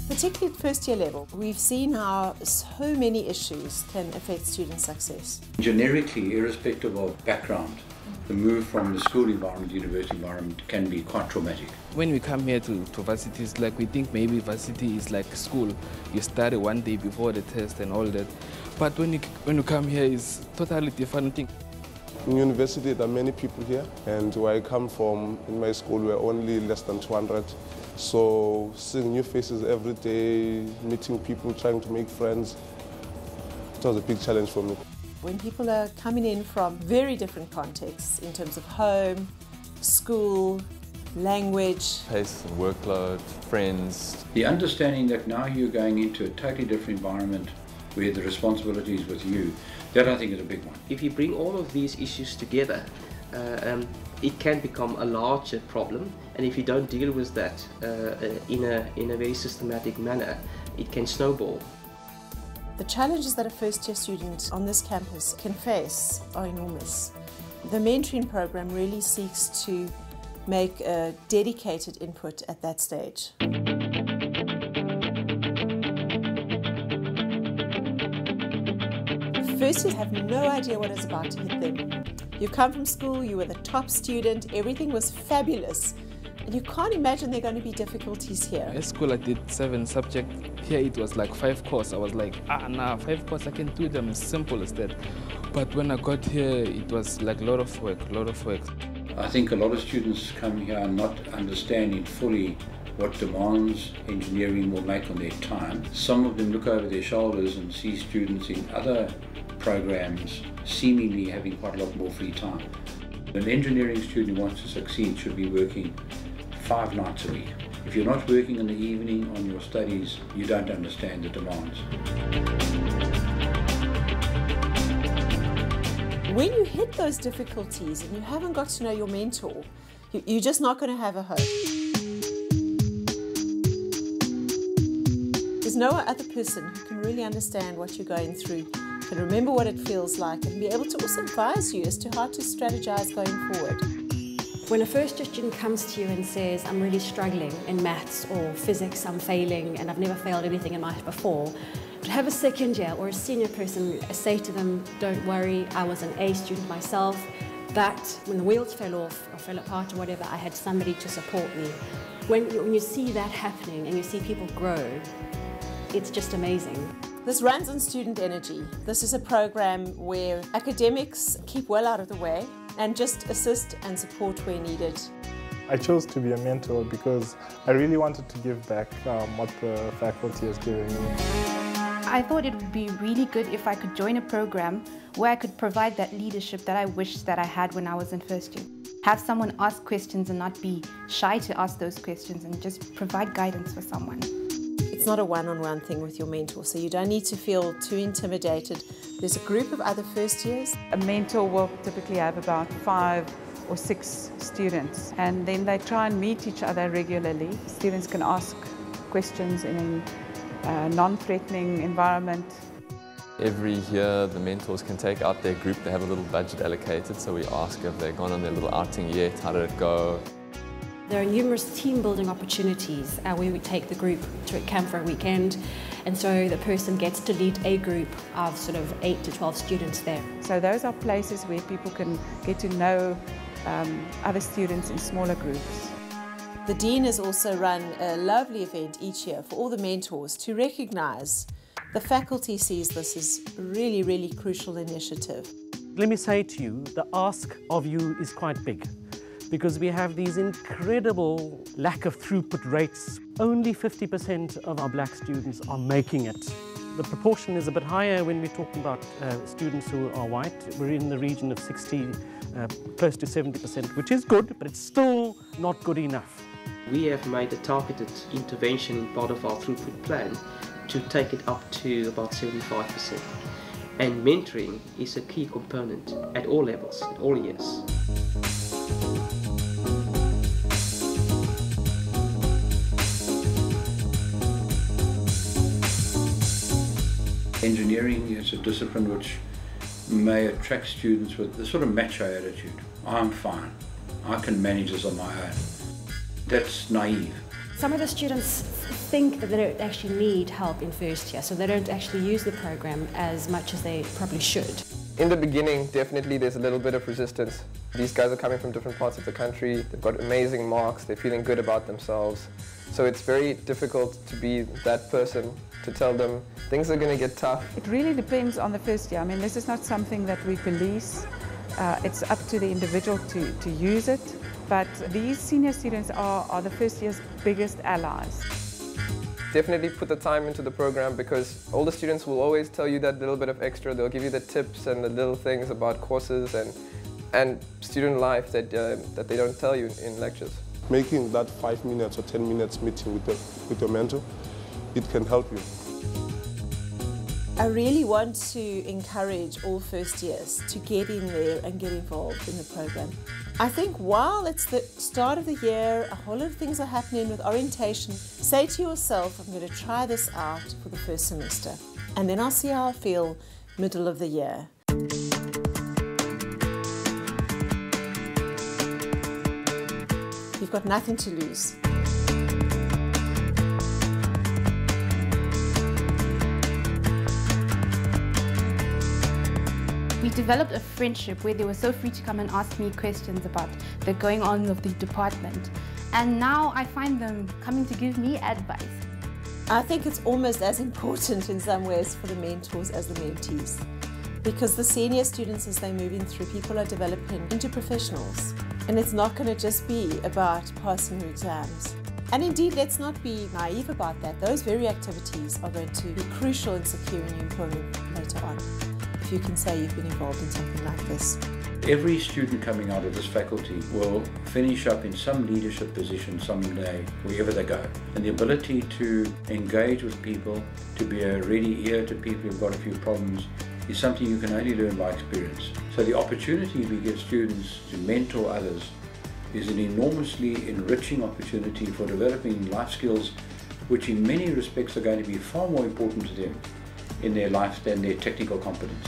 Particularly at first year level, we've seen how so many issues can affect student success. Generically, irrespective of background, the move from the school environment to university environment can be quite traumatic. When we come here to varsity, it's like we think maybe varsity is like school. You study one day before the test and all that. But when you come here, it's totally different thing. In university, there are many people here, and where I come from, in my school, we're only less than 200. So seeing new faces every day, meeting people, trying to make friends, it was a big challenge for me. When people are coming in from very different contexts in terms of home, school, language, pace and workload, friends. The understanding that now you're going into a totally different environment where the responsibility is with you, that I think is a big one. If you bring all of these issues together, it can become a larger problem, and if you don't deal with that in a very systematic manner, it can snowball. The challenges that a first-year student on this campus can face are enormous. The mentoring program really seeks to make a dedicated input at that stage. First years have no idea what is about to hit them. You come from school, you were the top student, everything was fabulous, and you can't imagine there are going to be difficulties here. At school I did 7 subjects, here it was like 5 courses. I was like, nah, 5 courses I can do them, simple as that. But when I got here, it was like a lot of work. I think a lot of students come here not understanding fully what demands engineering will make on their time. Some of them look over their shoulders and see students in other programs seemingly having quite a lot more free time. An engineering student who wants to succeed should be working 5 nights a week. If you're not working in the evening on your studies, you don't understand the demands. When you hit those difficulties and you haven't got to know your mentor, you're just not going to have a hope. There's no other person who can really understand what you're going through, can remember what it feels like, and be able to also advise you as to how to strategize going forward. When a first-year student comes to you and says, I'm really struggling in maths or physics, I'm failing and I've never failed anything in life before, to have a second year or a senior person say to them, don't worry, I was an A student myself, but when the wheels fell off or fell apart or whatever, I had somebody to support me. When you see that happening and you see people grow, it's just amazing. This runs on student energy. This is a program where academics keep well out of the way and just assist and support where needed. I chose to be a mentor because I really wanted to give back what the faculty has given me. I thought it would be really good if I could join a program where I could provide that leadership that I wished that I had when I was in first year. Have someone ask questions and not be shy to ask those questions, and just provide guidance for someone. It's not a one-on-one thing with your mentor, so you don't need to feel too intimidated. There's a group of other first years. A mentor will typically have about 5 or 6 students, and then they try and meet each other regularly. Students can ask questions in a non-threatening environment. Every year the mentors can take out their group. They have a little budget allocated, so we ask if they've gone on their little outing yet, how did it go. There are numerous team-building opportunities where we take the group to a camp for a weekend, and so the person gets to lead a group of sort of 8 to 12 students there. So those are places where people can get to know other students in smaller groups. The Dean has also run a lovely event each year for all the mentors to recognise the faculty sees this as a really, really crucial initiative. Let me say to you, the ask of you is quite big, because we have these incredible lack of throughput rates. Only 50% of our black students are making it. The proportion is a bit higher when we're talking about students who are white. We're in the region of 60, close to 70%, which is good, but it's still not good enough. We have made a targeted intervention in part of our throughput plan to take it up to about 75%. And mentoring is a key component at all levels, at all years. Engineering is a discipline which may attract students with a sort of macho attitude. I'm fine, I can manage this on my own. That's naive. Some of the students think that they don't actually need help in first year, so they don't actually use the program as much as they probably should. In the beginning, definitely there's a little bit of resistance. These guys are coming from different parts of the country, they've got amazing marks, they're feeling good about themselves. So it's very difficult to be that person to tell them things are going to get tough. It really depends on the first year. I mean, this is not something that we police. It's up to the individual to use it. But these senior students are the first year's biggest allies. Definitely put the time into the program, because all the students will always tell you that little bit of extra. They'll give you the tips and the little things about courses and student life that they don't tell you in lectures. Making that 5 minutes or 10 minutes meeting with your mentor, it can help you. I really want to encourage all first years to get in there and get involved in the program. I think while it's the start of the year, a whole lot of things are happening with orientation, say to yourself, I'm going to try this out for the first semester, and then I'll see how I feel middle of the year. You've got nothing to lose. We developed a friendship where they were so free to come and ask me questions about the going on of the department. And now I find them coming to give me advice. I think it's almost as important in some ways for the mentors as the mentees, because the senior students, as they're moving through, people are developing into professionals. And it's not going to just be about passing your exams. And indeed, let's not be naive about that. Those very activities are going to be crucial in securing your employment later on, if you can say you've been involved in something like this. Every student coming out of this faculty will finish up in some leadership position someday, wherever they go. And the ability to engage with people, to be a ready ear to people who've got a few problems, is something you can only learn by experience. So the opportunity we give students to mentor others is an enormously enriching opportunity for developing life skills which in many respects are going to be far more important to them in their life than their technical competence.